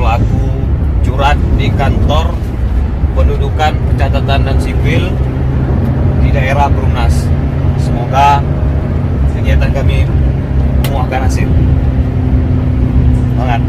Lalu aku curhat di kantor pendudukan pencatatan dan sipil di daerah Perumnas. Semoga kegiatan kami membuahkan hasil. Semangat.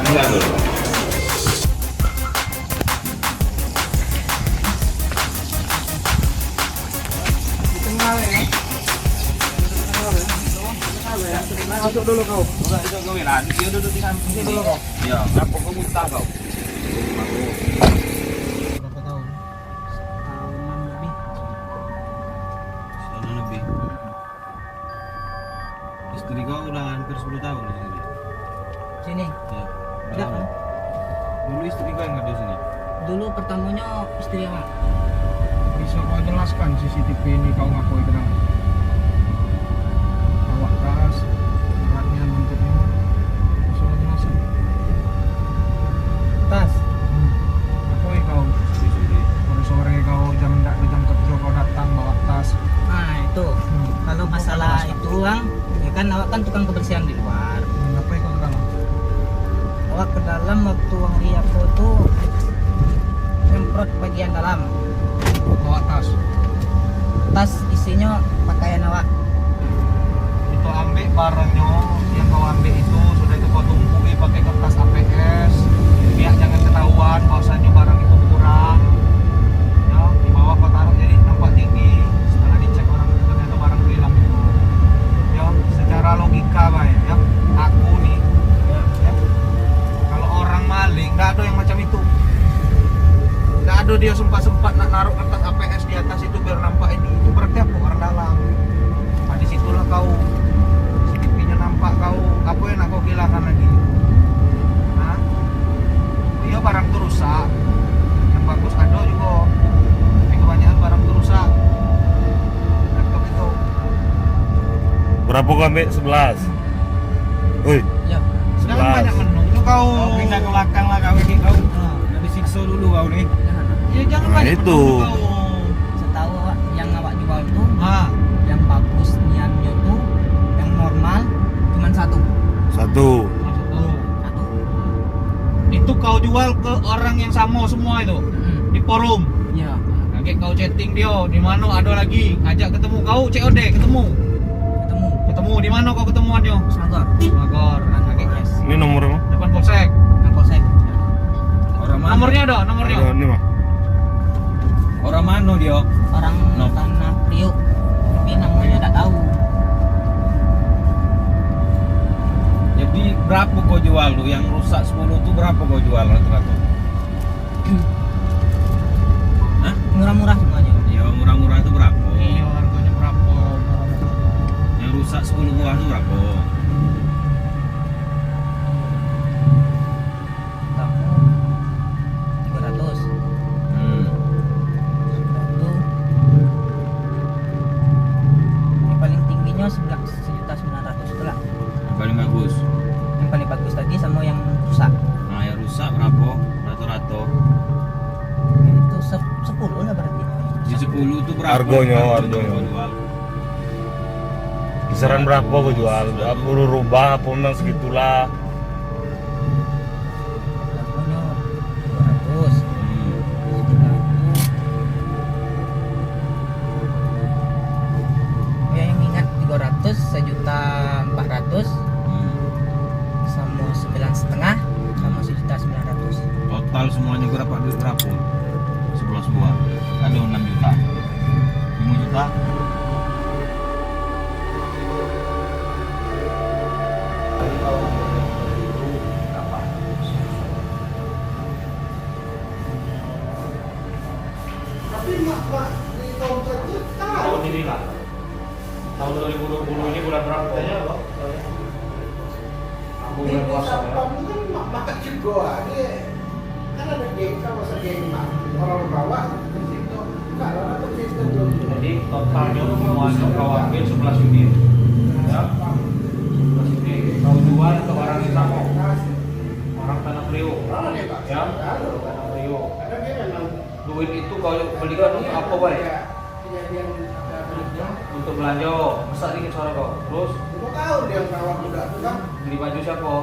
Enggak dulu. Masuk dulu kau. Enggak itu kau lah. Dia duduk di samping sini dulu kau. Ya, apa kau muntah kau? Berapa tahun? Tahunan lebih. Setahun lebih. Istri kau udah hampir 10 tahun di sini. Sini. Ya. Tidak kan? Dulu istri kau yang kerja sini. Dulu pertamanya istri yang Bisa kau jelaskan CCTV ini kau ngakui kenal? Awak tas, beratnya, bentuknya. Bisa kau jelaskan? tas. Ngakui kau. Sore-sore kau jam kerja kau datang bawa tas. Nah itu. Kalau masalah itu bang, ya kan awak kan tukang kebersihan di luar. Ngapain kau ke dalam? Awak ke dalam waktu hari aku tuh nyemprot bagian dalam. Bawa tas. Tas isinya pakaian awak. Itu ambil barangnya yang kau ambil itu sudah itu kau tumpuki pakai kertas APS. Biar jangan ketahuan bahwasanya barang itu kurang. Ya, di bawah kau taruh jadi nampak tinggi. Setelah dicek orang itu ternyata barang itu hilang itu. Ya, secara logika baik ya. Aku nih, ya, kalau orang maling nggak ada yang macam itu. Nggak ada dia sempat nak naruh kertas APS di atas itu biar nampak ini. Itu berarti apa orang dalam. Nah, disitulah kau CCTV-nya nampak kau apa yang nak kau hilangkan lagi. Nah, iya barang itu rusak. Yang bagus ada juga. Tapi kebanyakan barang itu rusak. Laptop itu. Berapa kau ambil? 11. Woi, Ya. Jangan 11. banyak menung itu kau. Kau pindah ke belakang lah kau ini kau. Nah, Udah disiksa dulu kau nih. Ya jangan Nah, banyak itu. menung kau. setahu awak yang awak jual tuh, Ah, yang bagus niatnya tuh, yang normal cuman satu. Satu. satu. Satu. Itu kau jual ke orang yang sama semua itu di forum. Ya. Kaget kau chatting dia, di mana ada lagi, ajak ketemu kau COD ketemu. Ketemu. Ketemu di mana kau ketemuannya? Sagor. Magor, kaget guys. Ini nomornya? Depan polsek. Nah, polsek. Orang Nomornya ada, nomornya. Ini mah. Orang mana dia? Orang No. tanah Priuk. Tapi namanya tak tahu. Jadi berapa kau jual lu? Yang rusak 10 tuh berapa kau jual rata-rata? Hah? Murah-murah semuanya. Ya murah-murah itu berapa? Iya, harganya berapa? Yang rusak 10 buah itu berapa? Kamu 300. Hmm. Itu yang paling tingginya 1.900.000 itulah. Yang paling bagus. Yang paling bagus tadi sama yang rusak. Nah yang rusak berapa? Rata-rata. Itu 10 lah berarti. Di 10 tuh berapa? Harganya. Kau jual? Kisaran berapa kau jual? 20 rubah apa memang segitulah. Harganya 200. sebuah. Aduh 6 juta. 5 juta. Tahun ini lah. Tahun 2020 ini bulan berapa? Aku bulan puasa ya. Jadi totalnya semuanya kau ambil 11 unit. Ya. 11 unit. Kau jual ke orang Isamo. Orang Tanah Priok. Ya. Tanah Priok. Duit itu kau belikan untuk apa baik? Untuk belanja. Masak dikit suara kau. Terus beli baju siapa?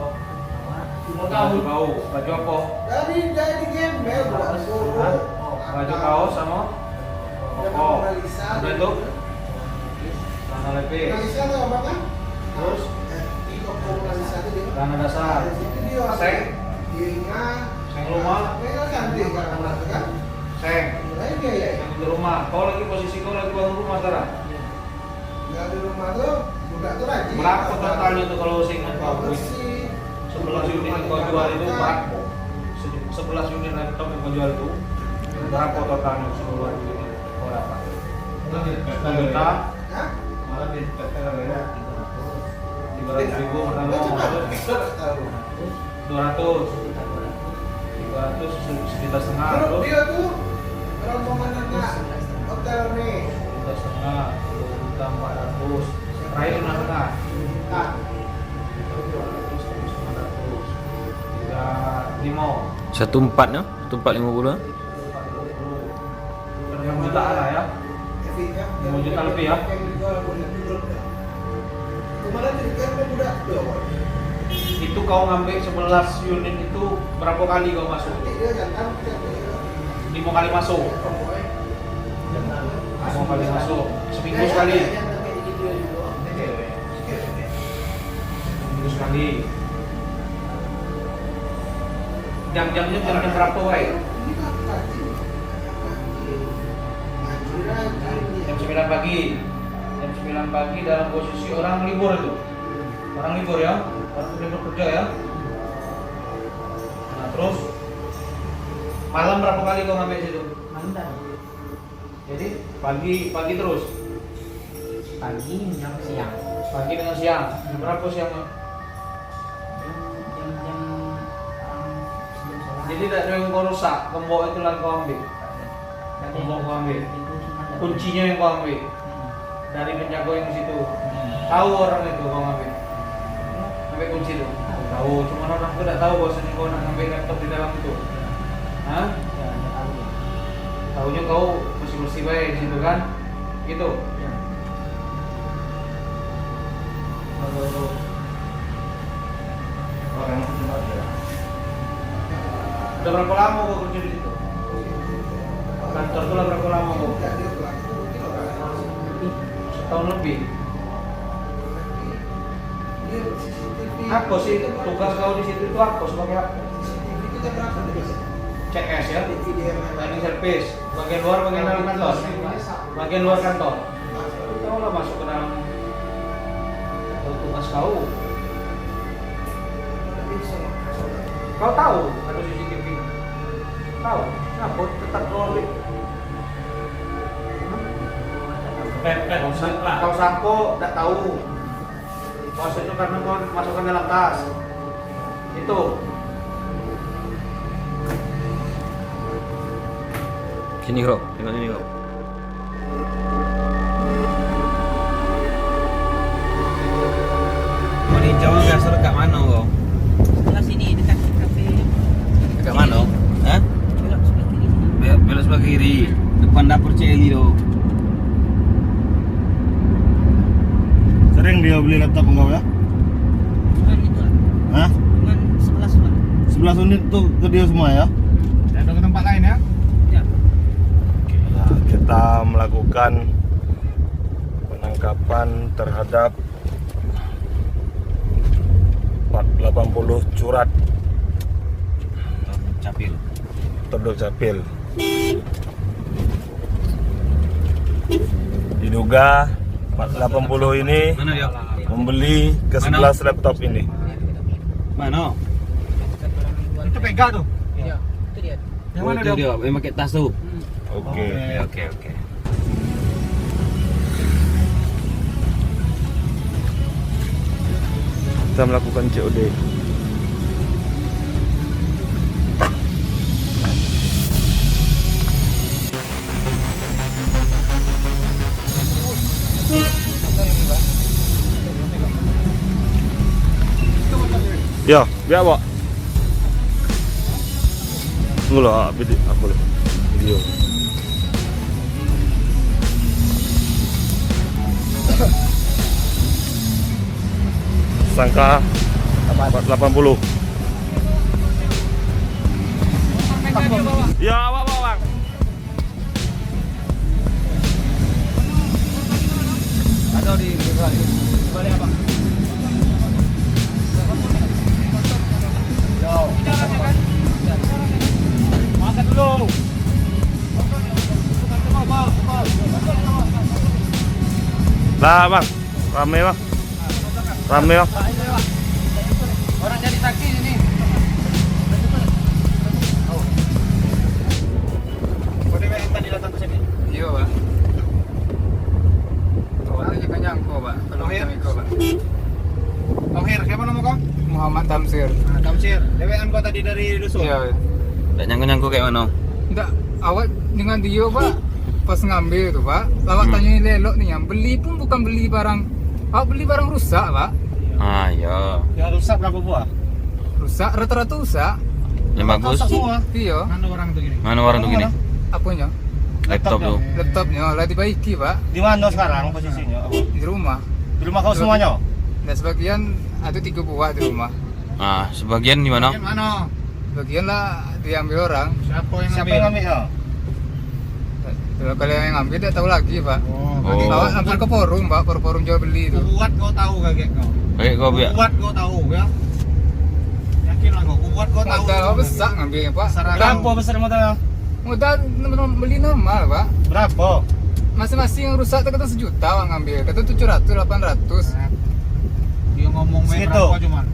Baju apa? Baju kaos sama udah itu tanah lepis. Terus tanah dasar. Seng rumah. Seng untuk rumah. Kau lagi posisi kau lagi bangun rumah sekarang. Berapa totalnya tuh kalau singkat kau? 11 unit yang kau jual itu berapa? 11 unit laptop yang kau jual itu berapa totalnya keseluruhan duit itu kau dapat? 1 juta? 300 ribu pertama 200 sejuta setengah terus? Sejuta setengah 2.400.000 terakhir 5 Satu empat no? 1.450. 6 juta lah ya. 5 juta lebih ya. Itu kau ngambil 11 unit itu berapa kali kau masuk? 5 kali masuk. 5 kali masuk. Seminggu sekali. Seminggu sekali. Jam-jamnya jam berapa wae? Jam 9 pagi. Jam 9 pagi dalam posisi orang libur itu. Orang libur ya. Orang libur kerja ya. Nah, terus malam berapa kali kau ngambil situ? Jadi pagi terus. Pagi dengan siang. Pagi dengan siang. Jam berapa siangnya? Jam Jadi tidak ada yang kau rusak, gembok itu lah kau ambil. Gembok kau ambil. Kuncinya yang kau ambil dari penjaga yang di situ. Tahu orang itu kau ambil. Ambil kunci itu. Tahu, cuma orang itu tidak tahu bahwasanya kau nak ambil laptop di dalam itu. Hah? Tahunya kau bersih baik di situ kan? Gitu. Udah berapa lama kau kerja di situ? Kantor itu lah berapa lama kau? Setahun lebih. Apa sih tugas kau di situ itu apa sebagai apa? CS ya, cleaning service, bagian luar, bagian dalam kantor, bagian luar kantor. Kau lah masuk ke dalam tugas kau. Kau tahu ada CCTV? Tahu? Kenapa tetap keluar? Kau sampo tidak tahu. Kau itu karena kau masukkan dalam tas. Itu. Sini bro, tengok sini bro. Mau hijau gas dekat mana kau? Sebelah sini dekat kafe. Dekat mana? Hah? Belok sebelah kiri. Belok sebelah kiri, depan dapur Celi tu. Sering dia beli laptop engkau ya? Cuman itu lah. Hah? Cuman 11 lah. 11 unit tuh ke dia semua ya? Dan ke tempat lain ya? Ya. Nah, kita melakukan penangkapan terhadap 80 curat Capil. terdok capil. Diduga 480 ini Mana dia? membeli ke 11 laptop ini. Mana? Itu Pega tuh. Iya, itu dia. Yang Oh, mana itu dia? dia, yang pakai tas tuh. Oke. Oke. Kita melakukan COD. Ya, biar Pak. Tunggu lah, aku video. Sangka 480. Ya, Bang. Ada di balik apa? Makan dulu. Lah, Bang. Rame, Bang. Rame, Bang. Orang jadi taksi ini. Kode yang tadi datang ke sini. Iya, Pak. Awalnya kan nyangko, Pak. Kalau Akhir. kami Pak. Akhir, siapa nama kau? Muhammad Tamsir. Nah, Tamsir. Dewean kau tadi dari dusun. Iya. Tak nyangkut kayak mana? Enggak, awak dengan dia, Pak. Pas ngambil tuh, Pak. Lawak tanya lelok nih, yang beli pun bukan beli barang. Awak beli barang rusak, Pak. Ah, ya. Ya rusak berapa buah? Rusak, rata-rata rusak. Yang bagus. Rusak semua. Iya. Mana orang tuh gini? Mana orang tuh gini? Apanya? Laptop tuh. Laptopnya lah dibaiki, Pak. Di mana sekarang posisinya? Di rumah. Di rumah kau semuanya? Dan sebagian ada 3 buah di rumah. Ah, sebagian di mana? Bagian mana? Sebagian lah diambil orang. Siapa yang ngambil? ya? Kalau kalian yang ngambil tidak tahu lagi, Pak. Oh, Oh. Awak hampir ke forum, Pak. Forum jual beli itu. Kuat kau tahu kaget kau. Kayak kau biar. Kuat kau tahu ya. Yakin lah kau. Kuat kau tahu. Modal awak besar ngambilnya, Pak. Berapa besar modalnya? Modal beli normal, Pak. Berapa? Masing-masing yang rusak kata 1 juta awak ngambil. Kata 700, 800. Dia ngomong main Segitu? berapa cuman?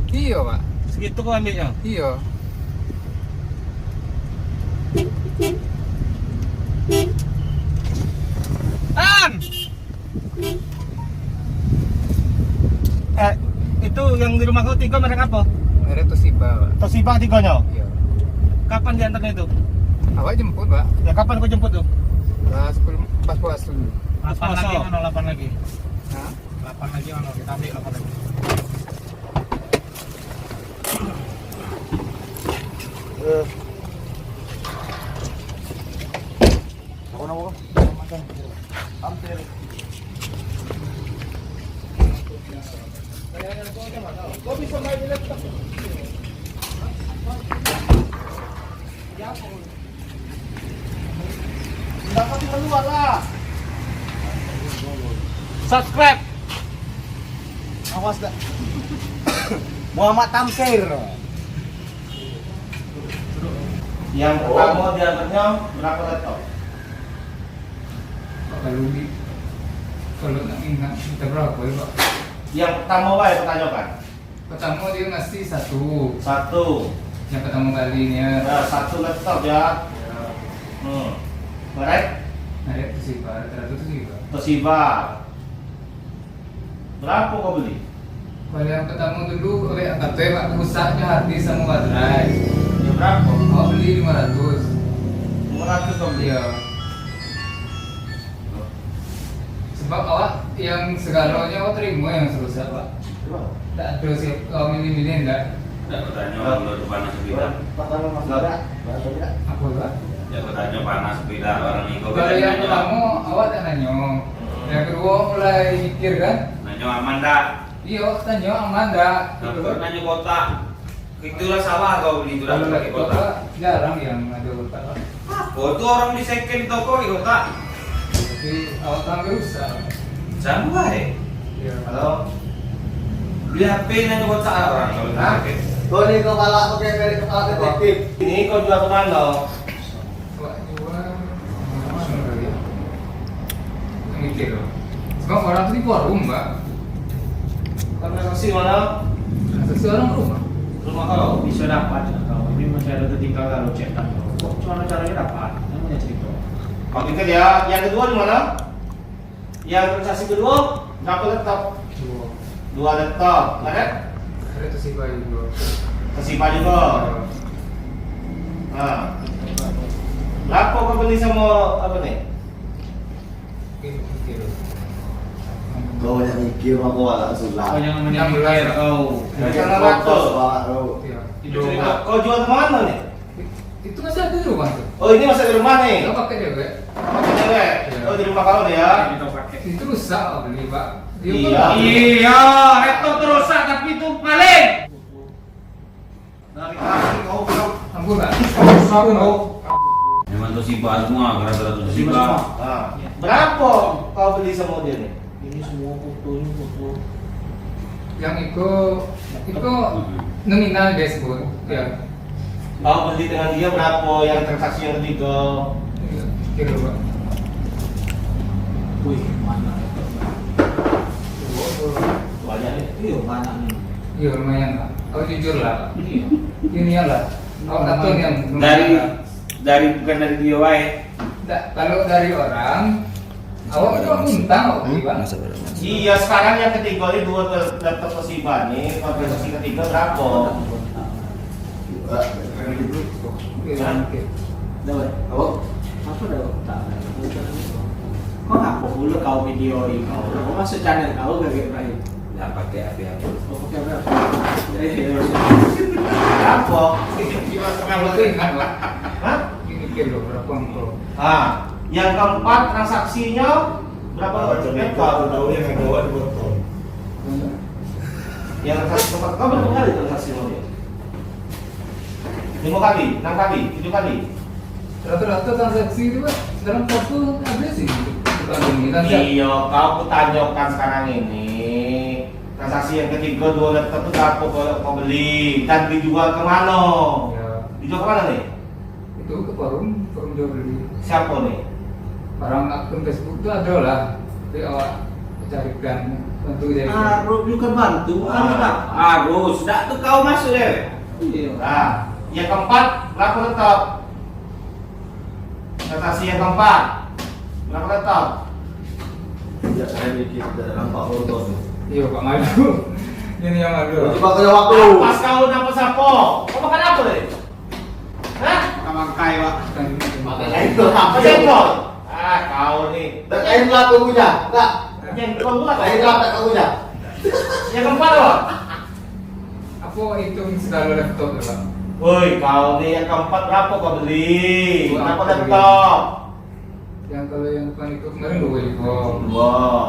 Iya, Pak. Segitu kau ambilnya? Iya. An! Itu yang di rumah kau 3 merek apa? Merek Toshiba, Pak. Toshiba 3-nya? Iya. Kapan diantarnya itu? Awak jemput, Pak. Ya kapan kau jemput tuh? Pas 10 pas puasa dulu. 8 lagi mana? 8 lagi. Hah? 8 lagi mana? Kita ambil 8 lagi. Aku nama kau? Hampir. Kau bisa main laptop? Dapat keluar lah. Subscribe. Awas dah. Muhammad Tamsir. Yang pertama diantarnya berapa laptop? Kalau nak ingat kita berapa ya, Pak? Yang pertama wae pertanyakan. Pertama dia ngasih 1. 1. Yang pertama kalinya. Ya, 1 laptop ya. Merek Merek Toshiba, rata-rata Toshiba. Toshiba. Berapa kau beli? Kalau yang pertama dulu, katanya Pak rusaknya hard disk sama baterai. Ya berapa? Awak beli 500. 500 kau beli. Iya. Sebab awak yang segalanya awak terima yang rusak, Pak. Tak ada siap kau milih-milih enggak? Tak bertanya kalau panas sepeda. Apa, Pak? Ya bertanya panas sepeda orang ini kau Kalau yang pertama awak tak nanya. Yang kedua mulai mikir kan? Nanya aman dah. Iya, awak tanya aman tak? Nah, nanya kota. Itulah sawah kau beli itu dah Kalau pakai lagi kota. kota jarang yang ada kota, Pak. Oh, itu orang di second toko di kota. Tapi awak tampil rusak. Jangan baik. Iya. Halo. Beli HP nanya kota orang kalau pakai. Kau ni kepala pakai dari kepala detektif. Ini kau jual kemana? Awak jual mana kali ya? mikir loh. Sebab orang tuh di forum, Mbak. Kan transaksi mana? Transaksi orang rumah. Rumah kau bisa dapat ya kau. Ini masih ada ketinggal kalau cetak kau. Kok gimana caranya dapat? Namanya cerita. Oke kan ya. Yang kedua di mana? Yang transaksi kedua berapa laptop? Dua laptop. Ada? Ada tuh si bayi juga. Tersimpan juga. Nah. Berapa kau beli sama apa nih? Mikir. Kau yang mikir mah kau agak Kau sulah. jangan menyambar kau. Jangan ratus. Iya. Itu cerita. Kau jual kemana nih? Itu masih ada di rumah tuh. Oh ini masih di rumah nih. Kau pakai dewek. Pakai cewek. Oh di rumah kau nih ya. Kita pakai. Itu rusak kau beli, Pak. Dia Iya. kan- Iya, laptop terusak tapi itu paling. Dari kaki kau bilang. Ampun, Pak. Sabu kau. Memang Toshiba semua, gara-gara Toshiba. Nah, berapa kau beli sama dia nih? Ini semua foto. Yang itu nominal disebut. Ya. Kau beli dengan dia berapa? Yang transaksi yang ketiga? Kira, Pak. Wih, mana itu? Banyak nih. Iya, banyak nih. Iya lumayan lah. Kau jujur lah. Iya. Ini ya lah. Kau atur yang Bukan dari dia wae. Kalau dari orang, awak itu minta kok, Pak. Iya, sekarang yang ketiga ini dua laptop Toshiba nih. Transaksi ketiga berapa? Oke. Dapat. Awak. Apa dah tak? Kau apa dulu kau video ini kau? Kau masuk channel kau gak kayak Ibrahim? Ya pakai apa-apa. Kau pakai apa? Berapa? Itu ingat lah. Hah? Ini kilo berapa engkau? Ah, yang keempat transaksinya berapa? yang bawa di botol. Yang transaksi keempat kau berapa kali transaksi sama dia? 5 kali, 6 kali, 7 kali. Rata-rata transaksi itu Pak dalam waktu habis sih. Bukan ini kan ya. Iya, kau kutanyakan sekarang ini transaksi yang ketiga dua laptop itu berapa kau beli dan dijual kemana? Ya, Dijual kemana nih? itu ke forum jual beli. Siapa nih? Barang akun Facebook itu ada lah. Jadi awak carikan bantu jadi. Bukan bantu, Harus, dak tuh kau masuk deh. Iya. Nah, yang keempat berapa laptop? Transaksi yang keempat berapa laptop? Ya, saya mikir tidak nampak botol. Iya Pak Madu. Ini yang Madu. Coba kau jawab dulu. Pas kau dapat sapo, kau makan apa deh? Hah? Kamangkai, Pak. Makan lain tu Apa apa? jengkol? Ah, kau nih. Tak lain lah kau punya. Tak. Jengkol pula kau. Lain lah tak kau punya. Yang keempat apa? Apa itu segala laptop ya Pak? Woi, kau nih yang keempat berapa kau beli? Dua. Berapa laptop? Yang kalau yang depan itu kemarin 2 juga. Wah.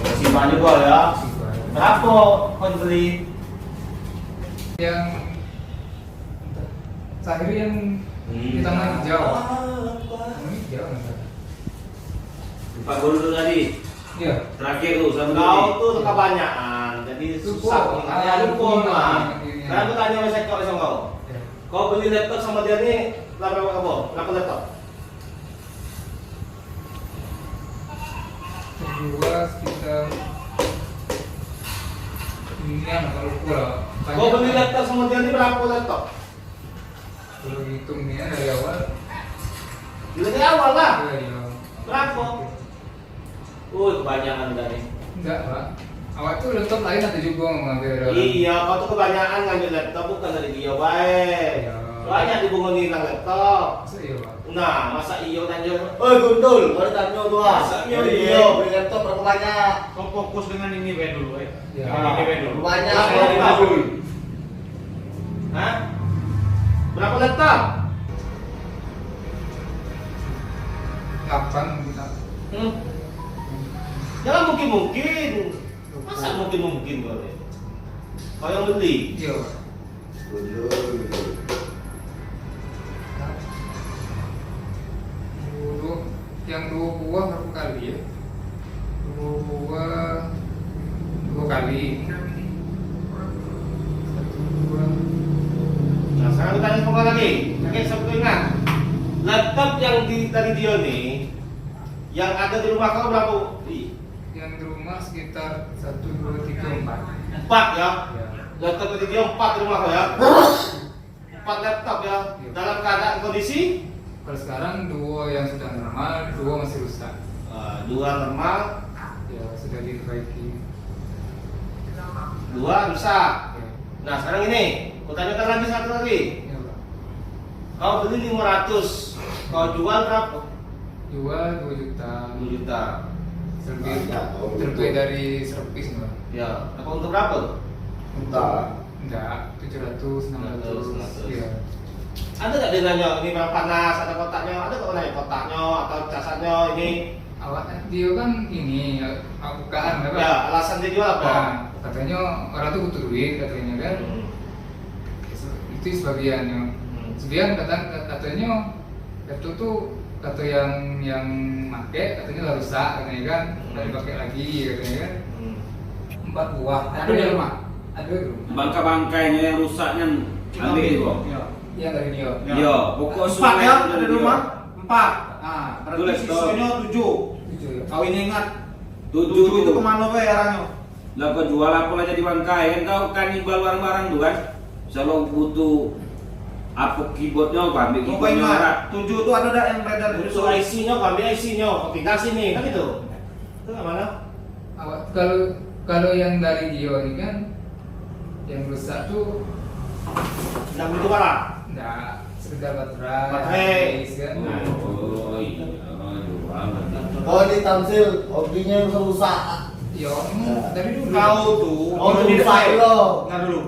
Masih banyak gua ya. Berapa kau beli? Yang terakhir yang di taman hijau. Taman hijau kan? Pak Guru tuh tadi. Iya. Terakhir tuh sama Kau tuh kebanyakan, jadi susah. Ya lupa mah. Karena aku tanya sama kau sama kau. Kau beli laptop sama dia nih berapa berapa laptop? Kedua sekitar ini yang kalau pula. Kau beli laptop sama dia nih berapa laptop? Kalau hitung ini dari awal. Dari awal lah. Iya. Berapa? Kebanyakan tadi. Enggak Pak. Awak tuh laptop lain ada juga ngambil. Iya, kau tuh kebanyakan ngambil laptop bukan dari dia baik. Iya. Banyak dibungoni ng laptop. Masa iya Pak? Nah, masa iyo tanya? Oi gundul, kau tanya tu ah. Masa Iya, iya? beli laptop berapa banyak? Kau fokus dengan ini be dulu, Ya. Ini be dulu. Banyak Berapa kau laptop? dulu. Hah? Berapa laptop? 8 kita. Jangan mungkin. Masa mungkin boleh? Kau yang beli? Iya Pak. Gundul. Dulu yang 2 buah berapa kali ya? 2 buah 2 kali. 1 buah. Nah, sekarang kita tanya kau lagi. Oke, saya ingat. Laptop yang di tadi dia nih Yang ada di rumah kau berapa? Yang di rumah sekitar 1, 2, 3, 4. 4 ya. Ya. Laptop video 4 di rumah kau ya. 4 laptop ya. Dalam keadaan kondisi Kalau sekarang 2 yang sudah normal, 2 masih rusak. 2 normal, Ya sudah diperbaiki. 2 rusak. Ya. Nah sekarang ini, aku tanyakan lagi satu lagi. Ya, Pak. Kau beli 500, kau jual berapa? Jual 2 juta. 2 juta. Terlebih dari servis, Pak. Ya, apa untuk berapa? Entah. Enggak, 700, 600. 600. Iya. Ada nggak dia nanya ini berapa panas, ada kotaknya, ada kok nanya kotaknya atau casannya ini? Awak dia kan ini bukaan apa? Ya, alasan dia jual apa? Nah, katanya orang tuh butuh duit katanya kan. Hmm. Itu sebagiannya. Sebagian katanya itu tuh kata yang make katanya lah rusak katanya kan, dari pakai lagi katanya kan. 4 buah. Ada di rumah. Ada di rumah. Bangka-bangkainya yang rusaknya ambil itu. Iya dari dia. Iya, pokok 4 ya ada di rumah. 4. Nah, Tulis, berarti sisanya 7. 7 ya. Kau ini ingat 7 7 itu kemana be arahnya? Lah kau jual apa lah jadi bangkai kan kau kan imbal barang-barang tuh kan. Kalau butuh apa keyboardnya kau ambil Kau keyboardnya. ingat 7 itu ada yang beredar Jadi itu. soal IC-nya, kau ambil IC-nya, kau tinggal sini, kan gitu. Itu nggak mana? Awak kalau yang dari dia ini kan yang rusak tuh Tidak begitu parah. enggak sekedar baterai. Baterai. Kan. Oh iya, jual. Oh ini tamsil, hobinya rusak. Ya, dari dulu. Kau tuh Oh, Dio rusak ini lo. Ntar dulu.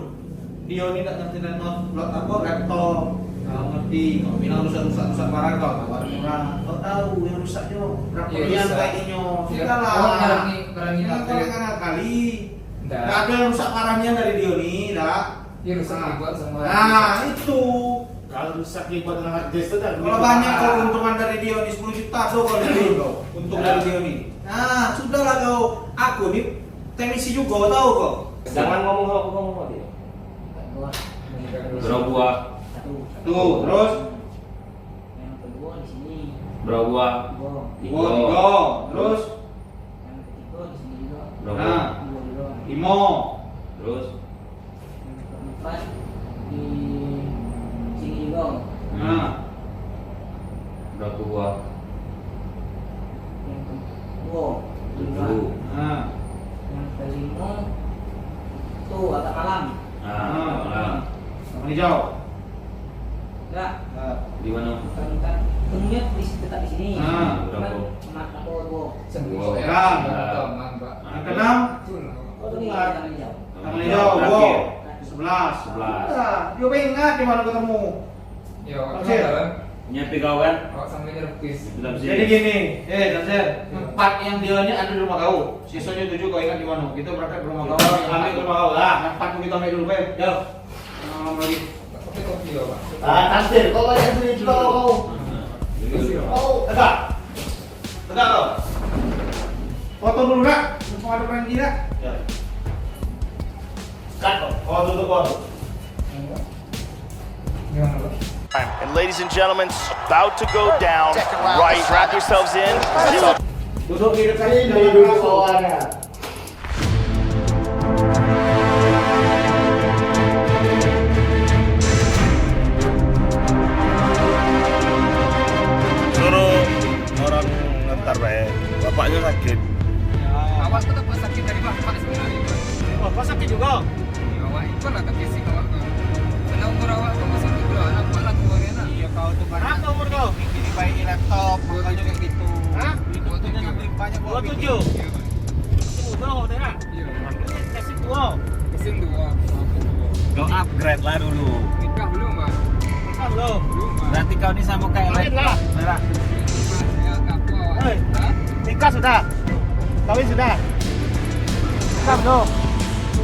Dio ini tak ngerti not apa laptop. Kau ngerti, kau bilang rusak barang kau, barang murah. Kau tahu yang rusaknya berapa Iya, yang rusak. kayaknya. Iya. Sudah lah. Oh, barang ini Kau pakai. kan kali. Enggak. Nggak ada yang rusak parahnya dari Dio nih, dah. Dia rusak dibuat sama. Nah, itu. Kalau rusak keyboard dengan hard disk itu kan. Kalau banyak keuntungan dari Dio nih 10 juta tuh kalau dari Dio. Untung dari Dio nih. Nah, sudahlah kau. Aku nih teknisi juga, kau tahu kok. Jangan ngomong dia. Berapa buah? Tuh, terus Yang kedua di sini. Berapa buah? Tiga, terus Yang ketiga di sini juga. Berapa? Nah. 2 juga. 5. Terus Yang keempat di sini juga. Nah, berapa buah? Yang kedua juga. 7. nah, Yang kelima tuh agak malam. Nah, sama hijau. Enggak. di mana? Kan kemudian tetap di sini. Ah, berapa? Mat aku. Sembuh ya. Sekarang. Teman, Pak. Yang keenam, Oh, tuh nih yang hijau. sama hijau. Terakhir. 11. 11. Nah, Dio ingat di mana ketemu. Ya, Oke. kan? Nyepi kawan. Awak sampai nyerpis. Dalam Jadi sini. gini, Tanser, 4 yang Dio nya ada di rumah kau. Sisanya 7 kau ingat di mana? Kita berangkat ke rumah kau. Yang Ambil ke rumah kau lah. lah. Yang 4 kita ambil dulu, Be. Yo. Lagi. Pakai kopi ya, Pak. Ah tamsil, kau banyak duit juga kau. Oh, tegak. Tegak kau. Foto dulu nak. Mumpung ada berhenti nak. Ya. Cut kok. Oh, tutup kok. Gimana, Pak? And ladies and gentlemen, it's about to go down. Right, wrap yourselves in. Duduk di dekat Ini belakang dulu langsung. kawannya. Suruh orang ngantar baik. Bapaknya sakit. Awak tuh tak sakit dari bapak sebenarnya, Pak. Oh, kau sakit juga? Ya, awak ikut lah ke fisik awak tuh. Karena umur awak tuh masih 2 anak, buat lah keluarnya nak. Iya kau tuh Berapa umur kau? Ini bayi laptop, makanya kayak gitu. Hah? Butuhnya beli banyak buat 27? Iya, Pak. Udah, udah nak. Iya. Kasih dua. Mesin 2. Kau upgrade lah dulu. Nikah belum, Pak? Bukan lo. Belum, Pak. Berarti kau ini sama kayak Kawin lah. Merah. Ya, aku awak. Hei. Hah? Nikah sudah. Kawin sudah. Bukan lo.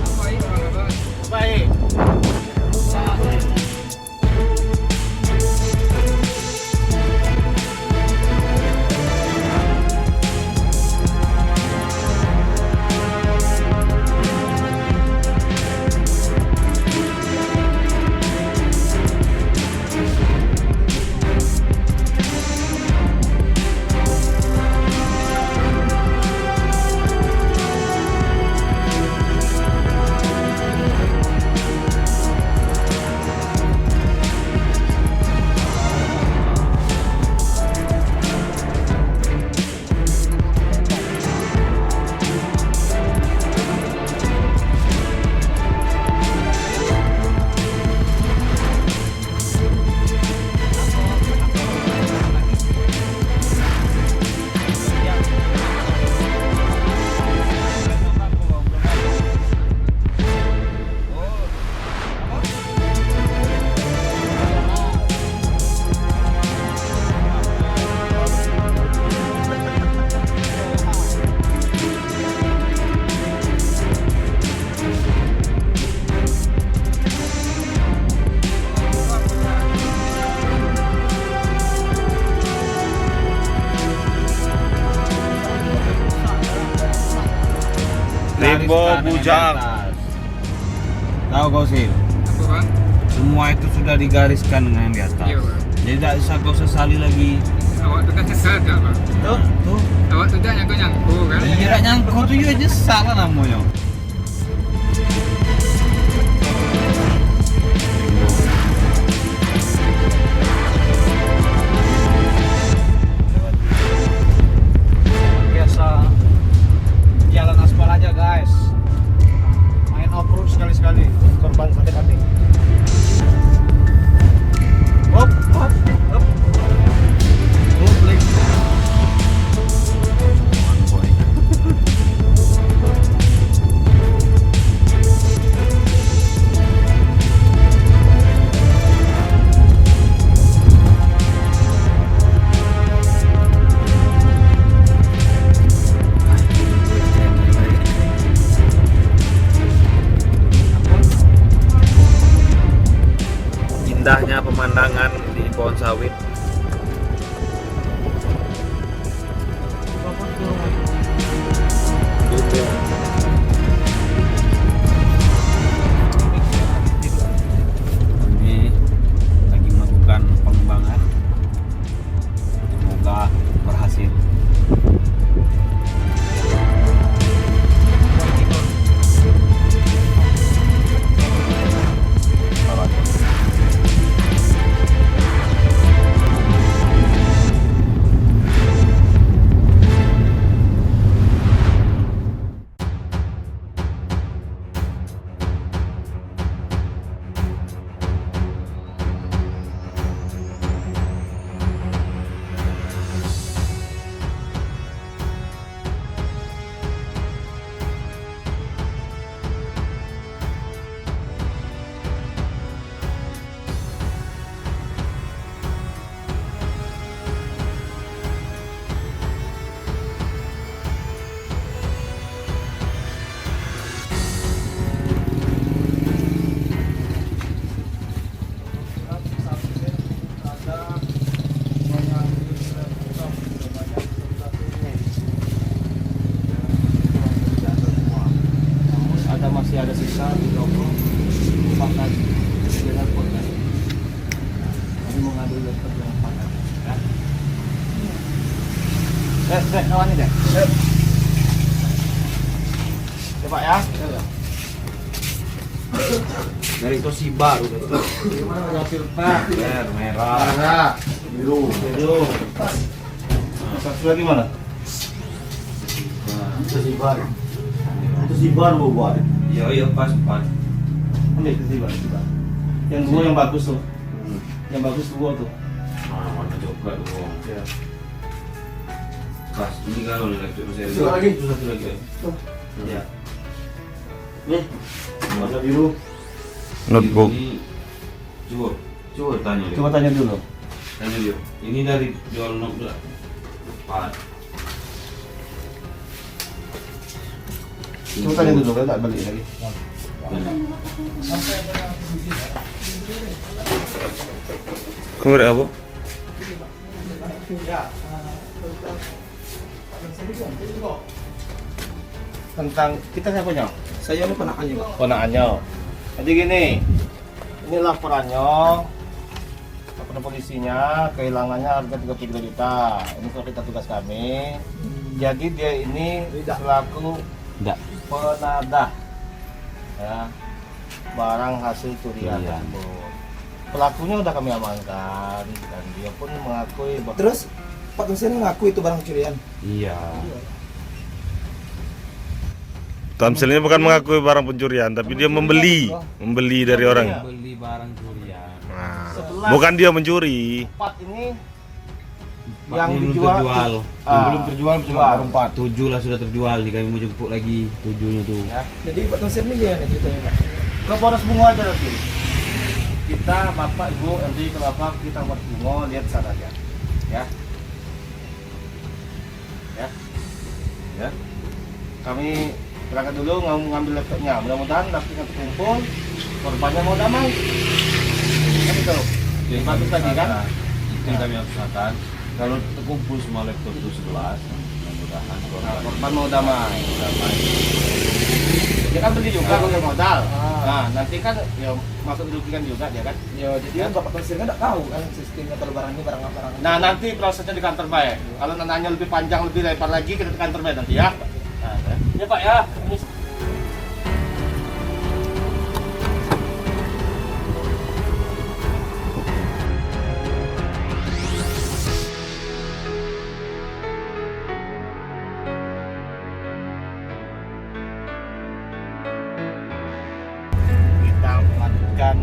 Apa ini orang apa? Baik. Tembok bujang. Tahu kau sih? Apa bang? Semua itu sudah digariskan dengan di atas. Iya bang. Jadi tidak usah kau sesali lagi. Awak tu kan sesat tak bang? Tuh. Awak tu dah nyangkut kan? Kira nyangkut tu juga nyesal lah namanya. Biasa jalan aspal aja guys. Main off road sekali-sekali. Korban sakit hati. Hop, hop, hop. Indahnya pemandangan di pohon sawit. Ini lagi melakukan pengembangan. Semoga berhasil. Masih ada sisa di toko pakai dengan potas. Ini mau ngambil laptop yang pakai ya. Kawan ini deh. Coba ya. Dari Toshiba udah itu. Gimana ada filter? Merah. Biru. Satu lagi mana? Tersibar. Tersibar buat. Iya pas. Ambil tersibar. Yang dua yang bagus tuh. Yang bagus dua tuh. Warna coklat dulu. Ya. Pas ini kalau laptop saya. Satu lagi. Satu lagi. Ya. Nih. Warna biru. Ini coba tanya dia. Coba tanya dulu. Tanya dia. Ini dari jual notebook. Pak. Coba tanya dulu, kan tak balik lagi. Kemudian apa? Tentang kita siapanya? Saya ini ponakannya Pak. Ponakannya. Jadi gini, ini laporannya laporan polisinya kehilangannya harga 32 juta. Ini kalau kita tugas kami. Jadi dia ini selaku penadah ya barang hasil curian tersebut. Pelakunya udah kami amankan dan dia pun mengakui bahwa Terus Pak Tumsir ngaku itu barang curian. Iya. Tamsilnya bukan mengakui barang pencurian, tapi dia membeli dari orang. Beli barang curian. Nah, Sebelah. bukan dia mencuri. 4 ini Yang yang belum dijual terjual. Ah, Yang belum terjual cuma jual. baru 4. 7 lah sudah terjual. Nih kami mau jemput lagi 7-nya tuh. Ya. Jadi Pak Tumsir ini gimana ceritanya Pak? Ke Polres Bungo aja nanti. Kita Bapak Ibu nanti ke Bapak kita Polres Bungo lihat sana aja. Ya. Ya. Ya. Kami berangkat dulu ngambil laptopnya. Mudah-mudahan laptopnya terkumpul, korbannya mau damai. Kan itu. Bagus tadi kan? Itu yang kami usahakan. Kalau terkumpul semua laptop itu 11, Korban mau damai. Dia kan beli juga pakai modal. Nah, nanti kan ya masuk dirugikan juga dia kan. Ya, jadi kan Bapak Konsilnya nggak tahu kan sistemnya kalau barang ini barang apa. Nah, nanti prosesnya di kantor baik. Kalau nanya lebih panjang, lebih lebar lagi kita ke kantor baik nanti ya. Nah, ya Pak ya. Ini kita melanjutkan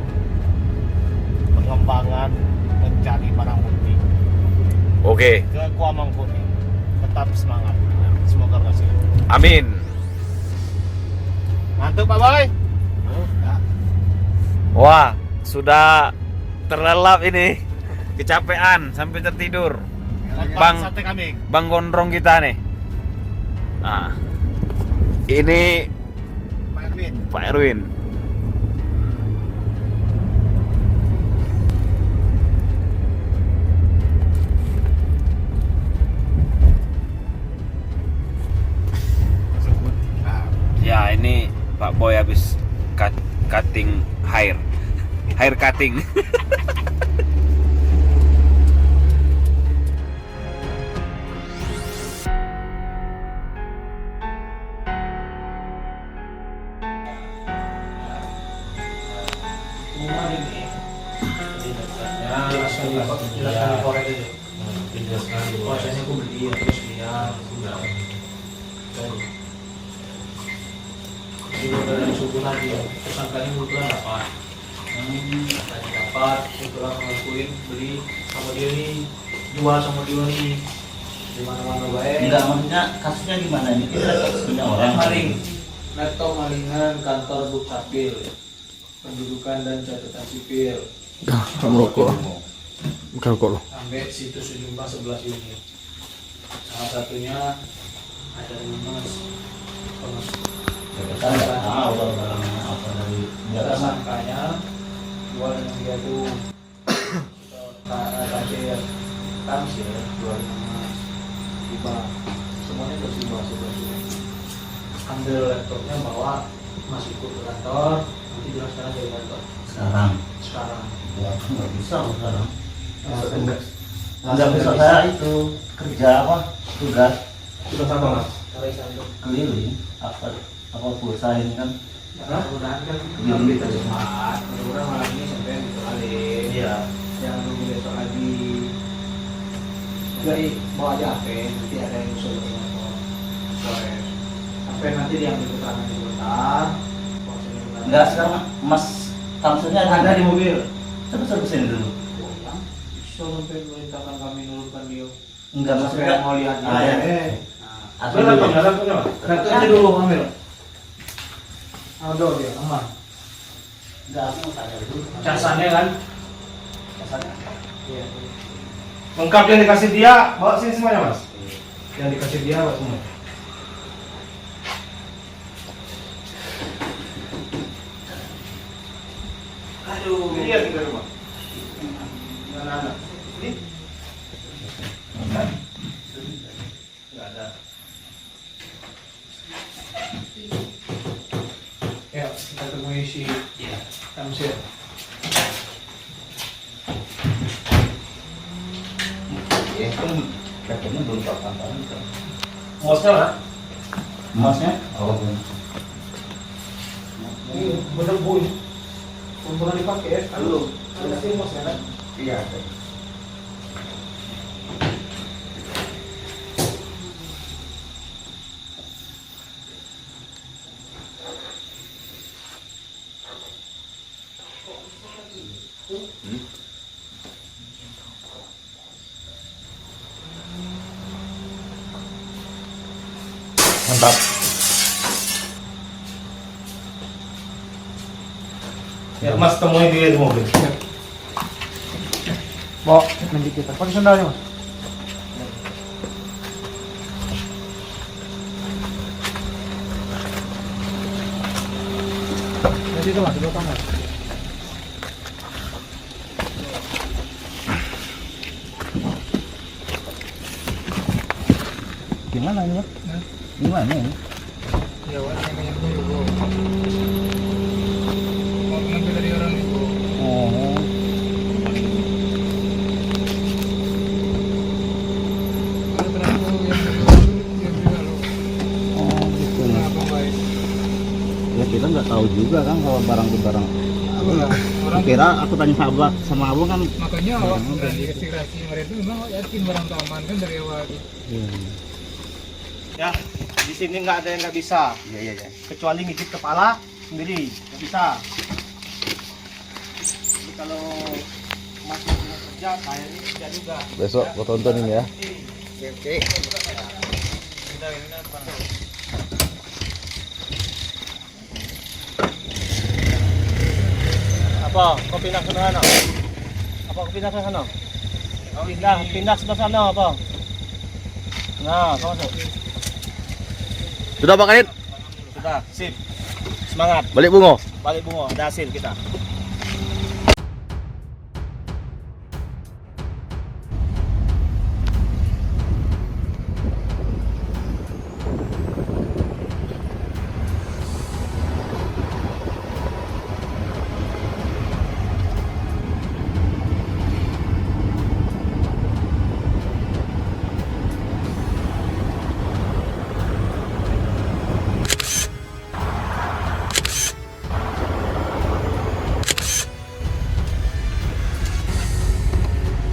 pengembangan mencari barang bukti Oke, ke Kuamangkuning. Tetap semangat. Semoga berhasil. amin. Mantap Pak Boy. Wah, sudah terlelap ini. Kecapean sampai tertidur. Bang, sate kambing. Bang Gondrong kita nih. Nah, ini Pak Erwin. Pak Erwin. Ya, ini Pak Boy habis cutting hair cutting. Prosesnya aku beli terus dia dari subuh tadi ya, tersangkanya kebetulan dapat kebetulan ngakuin beli sama dia nih, jual sama dia nih di mana-mana baik. Enggak, maksudnya kasusnya gimana ini? Kita punya orang Maling, laptop malingan kantor Dukcapil, pendudukan dan catatan sipil. Merokok. Bukan kok lo. Sampai situ sejumlah 11 unit. Salah satunya ada Mas kita nggak tahu barang apa dari dia. tersangkanya jual dengan dia tuh kasir tamsil jual dengan tiba semuanya bersibah ambil laptopnya bawa masih ikut ke kantor, nanti jelaskan aja di kantor sekarang Ya, nggak bisa sekarang. Nggak bisa, saya itu kerja apa tugas sudah sama Mas keliling apa pulsa ini kan. mudah-mudahan kan Keliling kita cepat, mudah-mudahan malam ini sampai besok kali. Iya. Jangan nunggu besok lagi. Jadi bawa aja HP, nanti ada yang usul ke kantor Polres. HP nanti diambil keterangan sebentar. Polsnya sebentar. Enggak, sekarang Mas Tamsilnya Ada di mobil. Coba kesini dulu. Pulang. Bisa sampai memerintahkan kami nurutkan dia. Enggak, Sampai maksudnya mau lihat dia. ya. Nah, Asli dulu. laptopnya dulu ambil. Ada dia, aman. Enggak, aku mau tanya dulu. Casannya kan? Casannya. Iya. Lengkap yang dikasih dia, bawa sini semuanya Mas. Yang dikasih dia buat semua. Aduh, ini ya tinggal rumah. Anak-anak. Ini nggak ada. Ya, kita temui si Tamsil. Ya, kan laptopnya belum pakai. Mosnya mana? Masnya? Oh, belum. Ini bener boy. Pernah dipakai ya? Belum. Ada sih mosnya kan? Iya. Mantap. Ya, Mas temui dia di mobil. Bawa nanti kita. Pakai sandalnya mas. Nanti itu mas, di belakang mas. Gimana ini? Gimana ini? Ya wah yang dulu bro. Mau ngambil dari orang itu. Oh. Kalau terlalu yang dulu dia juga lo. Oh gitu. Kenapa baik? Ya kita nggak tahu juga kan kalau barang itu barang. Orang Kira aku tanya sahabat sama abang kan. makanya awak berani registrasi mereka itu memang awak yakin barang itu aman kan dari awal. Ya, di sini nggak ada yang nggak bisa. Iya. Kecuali ngicip kepala sendiri, nggak bisa. Jadi kalau masih punya kerja, saya ini kerja juga. Besok gua tonton ini ya. Oke. Apa? Kau pindah ke sana? Apa kau pindah ke sana? Pindah sebelah sana apa? Nah, kau masuk. Sudah Pak Kanit? Sudah, sip. Semangat. Balik bungo. Balik bunga, ada hasil kita.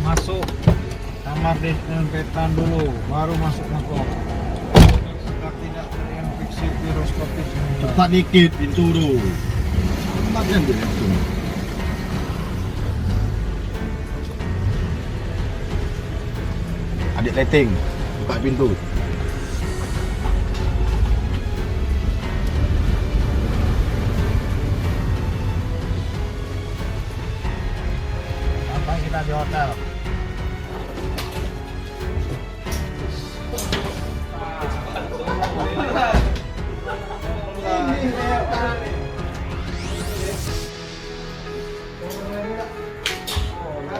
Masuk kamar desinfektan dulu, baru masuk motor. Sudah tidak terinfeksi virus COVID-19. Cepat dikit pintu dulu. Cepat kan dia. Adik letting, buka pintu. Sampai kita di hotel.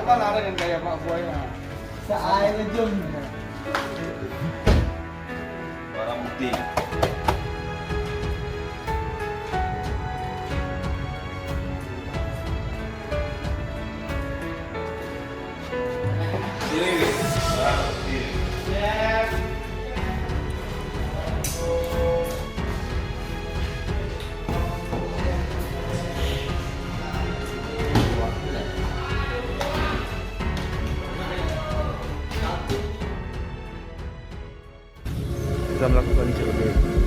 Apa lari yang kayak Pak Buaya? Saya lejum. Barang bukti. Kita melakukan COD.